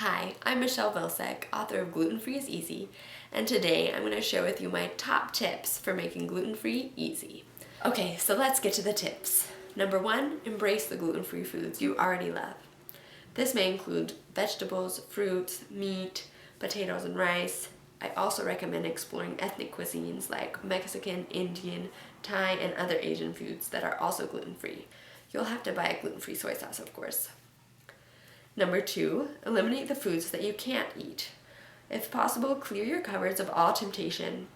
Hi, I'm Michelle Vilsack, author of Gluten-free is Easy, and today I'm going to share with you my top tips for making gluten-free easy. Okay, so let's get to the tips. Number 1, embrace the gluten-free foods you already love. This may include vegetables, fruits, meat, potatoes, and rice. I also recommend exploring ethnic cuisines like Mexican, Indian, Thai, and other Asian foods that are also gluten-free. You'll have to buy a gluten-free soy sauce, of course. Number 2, eliminate the foods that you can't eat. If possible, clear your cupboards of all temptation.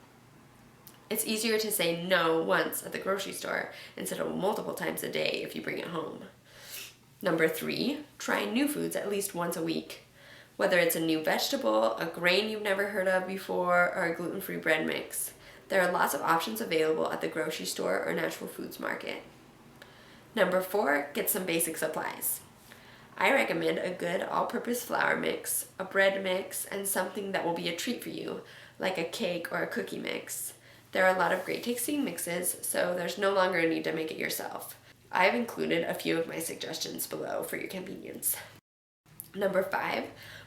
It's easier to say no once at the grocery store instead of multiple times a day if you bring it home. Number 3, try new foods at least once a week. Whether it's a new vegetable, a grain you've never heard of before, or a gluten-free bread mix. There are lots of options available at the grocery store or natural foods market. Number 4, get some basic supplies. I recommend a good all-purpose flour mix, a bread mix, and something that will be a treat for you, like a cake or a cookie mix. There are a lot of great tasting mixes, so there's no longer a need to make it yourself. I have included a few of my suggestions below for your convenience. Number 5,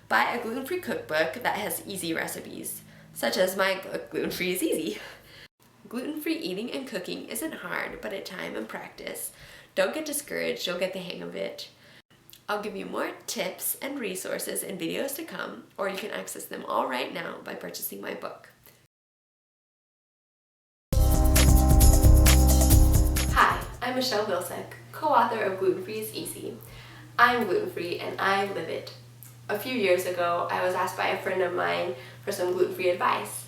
buy a gluten-free cookbook that has easy recipes, such as my book, Gluten-free is Easy. Gluten-free eating and cooking isn't hard, but at time and practice. Don't get discouraged, you'll get the hang of it. I'll give you more tips and resources in videos to come, or you can access them all right now by purchasing my book. Hi, I'm Michelle Vilsack, co-author of Gluten-free is Easy. I'm gluten-free and I live it. A few years ago, I was asked by a friend of mine for some gluten-free advice.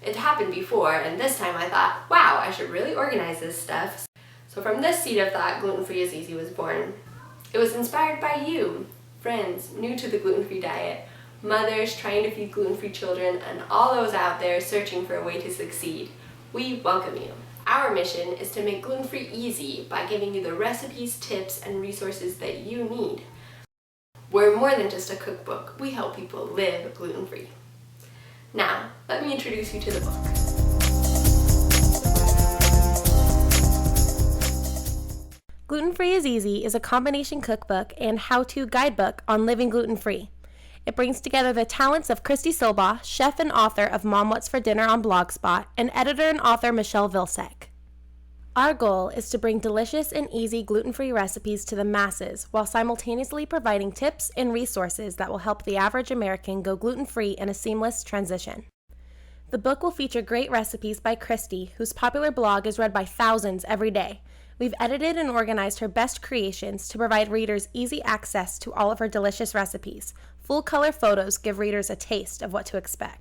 It happened before, and this time I thought, wow, I should really organize this stuff. So from this seed of thought, Gluten-free is Easy was born. It was inspired by you, friends new to the gluten-free diet, mothers trying to feed gluten-free children, and all those out there searching for a way to succeed. We welcome you. Our mission is to make gluten-free easy by giving you the recipes, tips, and resources that you need. We're more than just a cookbook. We help people live gluten-free. Now, let me introduce you to the book. Gluten-free is Easy is a combination cookbook and how-to guidebook on living gluten-free. It brings together the talents of Christy Silbaugh, chef and author of Mom What's for Dinner on Blogspot, and editor and author Michelle Vilsack. Our goal is to bring delicious and easy gluten-free recipes to the masses while simultaneously providing tips and resources that will help the average American go gluten-free in a seamless transition. The book will feature great recipes by Christy, whose popular blog is read by thousands every day. We've edited and organized her best creations to provide readers easy access to all of her delicious recipes. Full color photos give readers a taste of what to expect.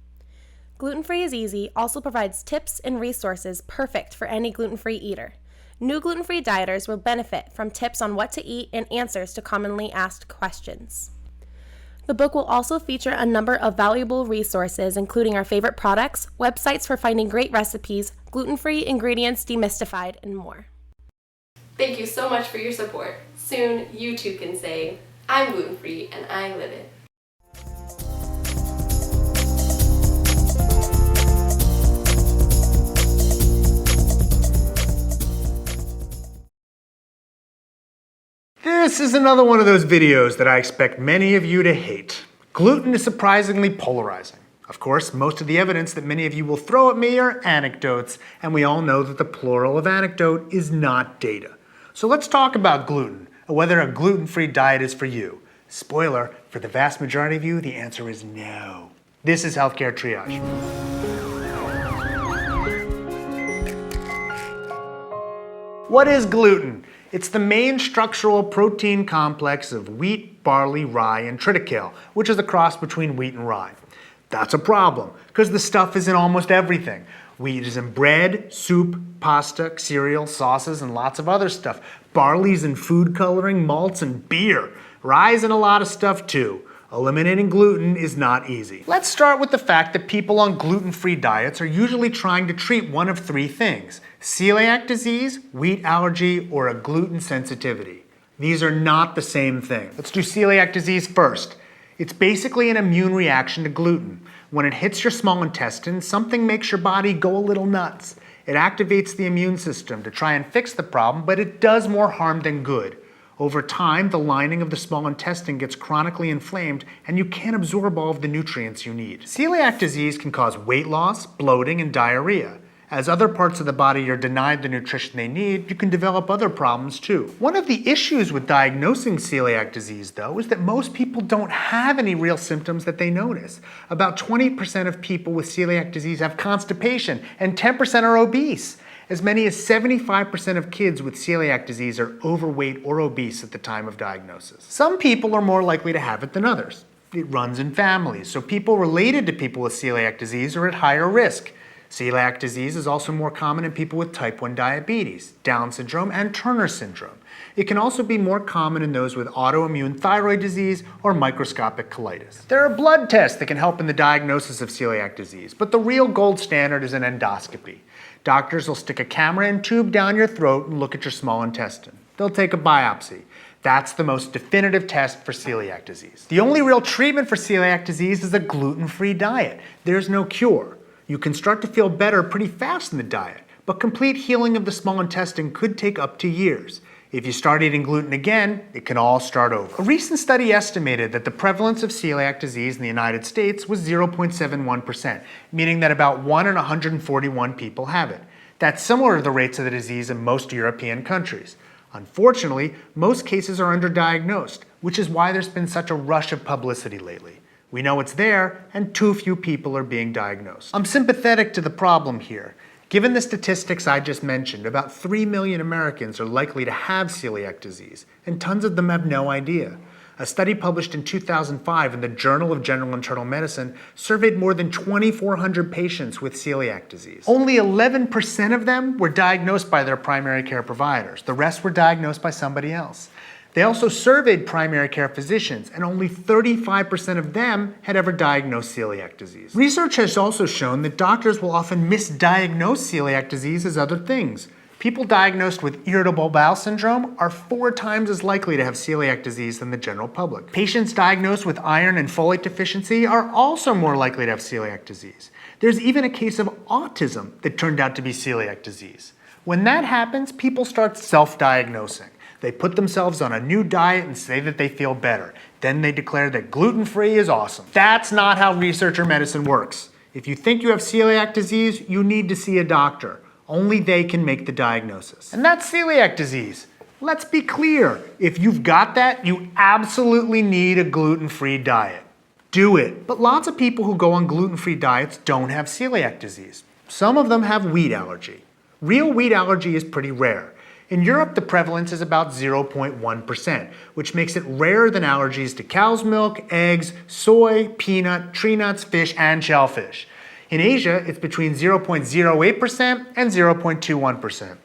Gluten-free is Easy also provides tips and resources perfect for any gluten-free eater. New gluten-free dieters will benefit from tips on what to eat and answers to commonly asked questions. The book will also feature a number of valuable resources, including our favorite products, websites for finding great recipes, gluten-free ingredients demystified, and more. Thank you so much for your support. Soon, you too can say, I'm gluten-free and I live it. This is another one of those videos that I expect many of you to hate. Gluten is surprisingly polarizing. Of course, most of the evidence that many of you will throw at me are anecdotes, and we all know that the plural of anecdote is not data. So let's talk about gluten, and whether a gluten-free diet is for you. Spoiler, for the vast majority of you, the answer is no. This is Healthcare Triage. What is gluten? It's the main structural protein complex of wheat, barley, rye, and triticale, which is a cross between wheat and rye. That's a problem, because the stuff is in almost everything. Wheat is in bread, soup, pasta, cereal, sauces, and lots of other stuff. Barley's in food coloring, malts, and beer. Rye's in a lot of stuff too. Eliminating gluten is not easy. Let's start with the fact that people on gluten-free diets are usually trying to treat one of three things: celiac disease, wheat allergy, or a gluten sensitivity. These are not the same thing. Let's do celiac disease first. It's basically an immune reaction to gluten. When it hits your small intestine, something makes your body go a little nuts. It activates the immune system to try and fix the problem, but it does more harm than good. Over time, the lining of the small intestine gets chronically inflamed and you can't absorb all of the nutrients you need. Celiac disease can cause weight loss, bloating, and diarrhea. As other parts of the body are denied the nutrition they need, you can develop other problems too. One of the issues with diagnosing celiac disease, though, is that most people don't have any real symptoms that they notice. About 20% of people with celiac disease have constipation, and 10% are obese. As many as 75% of kids with celiac disease are overweight or obese at the time of diagnosis. Some people are more likely to have it than others. It runs in families, so people related to people with celiac disease are at higher risk. Celiac disease is also more common in people with type 1 diabetes, Down syndrome, and Turner syndrome. It can also be more common in those with autoimmune thyroid disease or microscopic colitis. There are blood tests that can help in the diagnosis of celiac disease, but the real gold standard is an endoscopy. Doctors will stick a camera and tube down your throat and look at your small intestine. They'll take a biopsy. That's the most definitive test for celiac disease. The only real treatment for celiac disease is a gluten-free diet. There's no cure. You can start to feel better pretty fast in the diet, but complete healing of the small intestine could take up to years. If you start eating gluten again, it can all start over. A recent study estimated that the prevalence of celiac disease in the United States was 0.71%, meaning that about 1 in 141 people have it. That's similar to the rates of the disease in most European countries. Unfortunately, most cases are underdiagnosed, which is why there's been such a rush of publicity lately. We know it's there, and too few people are being diagnosed. I'm sympathetic to the problem here. Given the statistics I just mentioned, about 3 million Americans are likely to have celiac disease, and tons of them have no idea. A study published in 2005 in the Journal of General Internal Medicine surveyed more than 2,400 patients with celiac disease. Only 11% of them were diagnosed by their primary care providers. The rest were diagnosed by somebody else. They also surveyed primary care physicians, and only 35% of them had ever diagnosed celiac disease. Research has also shown that doctors will often misdiagnose celiac disease as other things. People diagnosed with irritable bowel syndrome are 4 times as likely to have celiac disease than the general public. Patients diagnosed with iron and folate deficiency are also more likely to have celiac disease. There's even a case of autism that turned out to be celiac disease. When that happens, people start self-diagnosing. They put themselves on a new diet and say that they feel better. Then they declare that gluten-free is awesome. That's not how research or medicine works. If you think you have celiac disease, you need to see a doctor. Only they can make the diagnosis. And that's celiac disease. Let's be clear. If you've got that, you absolutely need a gluten-free diet. Do it. But lots of people who go on gluten-free diets don't have celiac disease. Some of them have wheat allergy. Real wheat allergy is pretty rare. In Europe, the prevalence is about 0.1%, which makes it rarer than allergies to cow's milk, eggs, soy, peanut, tree nuts, fish, and shellfish. In Asia, it's between 0.08% and 0.21%.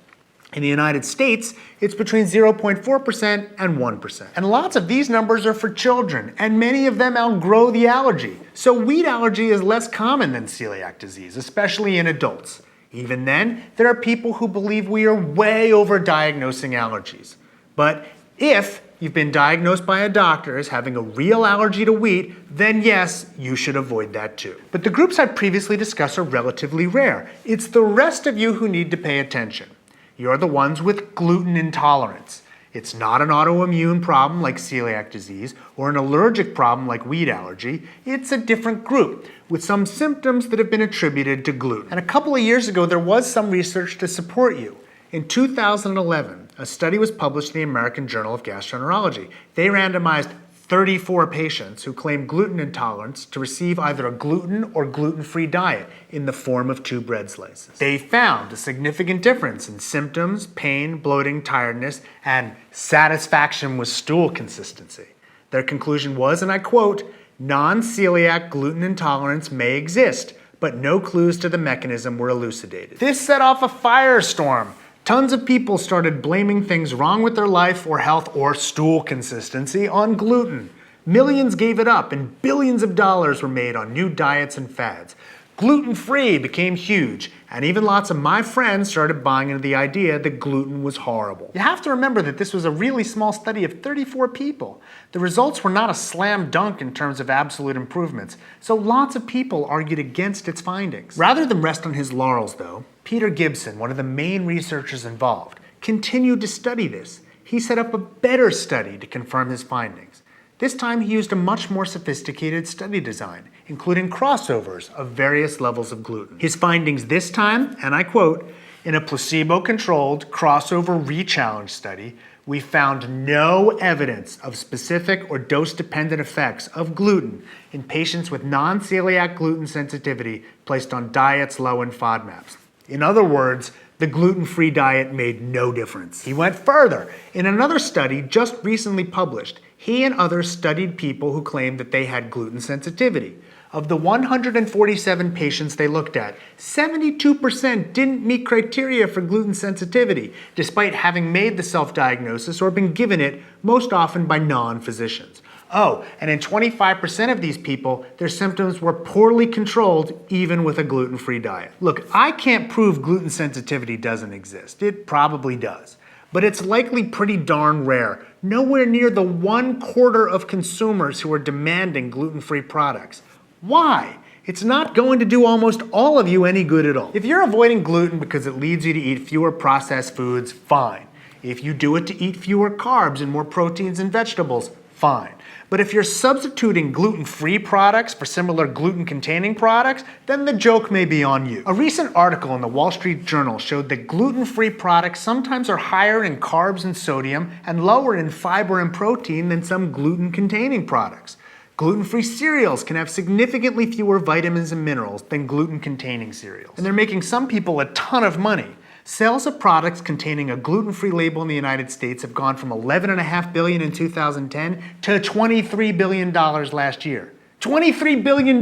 In the United States, it's between 0.4% and 1%. And lots of these numbers are for children, and many of them outgrow the allergy. So wheat allergy is less common than celiac disease, especially in adults. Even then, there are people who believe we are way overdiagnosing allergies. But if you've been diagnosed by a doctor as having a real allergy to wheat, then yes, you should avoid that too. But the groups I previously discussed are relatively rare. It's the rest of you who need to pay attention. You're the ones with gluten intolerance. It's not an autoimmune problem like celiac disease or an allergic problem like wheat allergy. It's a different group with some symptoms that have been attributed to gluten. And a couple of years ago, there was some research to support you. In 2011, a study was published in the American Journal of Gastroenterology. They randomized 34 patients who claimed gluten intolerance to receive either a gluten or gluten-free diet in the form of 2 bread slices. They found a significant difference in symptoms, pain, bloating, tiredness, and satisfaction with stool consistency. Their conclusion was, and I quote, "Non-celiac gluten intolerance may exist, but no clues to the mechanism were elucidated." This set off a firestorm. Tons of people started blaming things wrong with their life or health or stool consistency on gluten. Millions gave it up and billions of dollars were made on new diets and fads. Gluten-free became huge, and even lots of my friends started buying into the idea that gluten was horrible. You have to remember that this was a really small study of 34 people. The results were not a slam dunk in terms of absolute improvements, so lots of people argued against its findings. Rather than rest on his laurels, though, Peter Gibson, one of the main researchers involved, continued to study this. he set up a better study to confirm his findings. This time he used a much more sophisticated study design, including crossovers of various levels of gluten. His findings this time, and I quote, "In a placebo-controlled crossover re-challenge study, we found no evidence of specific or dose-dependent effects of gluten in patients with non-celiac gluten sensitivity placed on diets low in FODMAPs." In other words, the gluten-free diet made no difference. He went further. In another study just recently published, he and others studied people who claimed that they had gluten sensitivity. Of the 147 patients they looked at, 72% didn't meet criteria for gluten sensitivity, despite having made the self-diagnosis or been given it, most often by non-physicians. Oh, and in 25% of these people, their symptoms were poorly controlled even with a gluten-free diet. Look, I can't prove gluten sensitivity doesn't exist. It probably does. But it's likely pretty darn rare, nowhere near the 1/4 of consumers who are demanding gluten-free products. Why? It's not going to do almost all of you any good at all. If you're avoiding gluten because it leads you to eat fewer processed foods, fine. If you do it to eat fewer carbs and more proteins and vegetables, fine. But if you're substituting gluten-free products for similar gluten-containing products, then the joke may be on you. A recent article in the Wall Street Journal showed that gluten-free products sometimes are higher in carbs and sodium and lower in fiber and protein than some gluten-containing products. Gluten-free cereals can have significantly fewer vitamins and minerals than gluten-containing cereals. And they're making some people a ton of money. Sales of products containing a gluten-free label in the United States have gone from $11.5 billion in 2010 to $23 billion last year. $23 billion!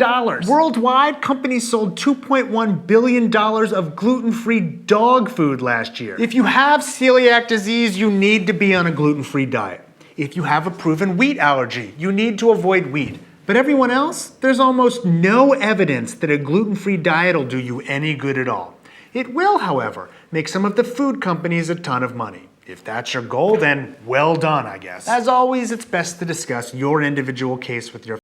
Worldwide, companies sold $2.1 billion of gluten-free dog food last year. If you have celiac disease, you need to be on a gluten-free diet. If you have a proven wheat allergy, you need to avoid wheat. But everyone else, there's almost no evidence that a gluten-free diet will do you any good at all. It will, however, make some of the food companies a ton of money. If that's your goal, then well done, I guess. As always, it's best to discuss your individual case with your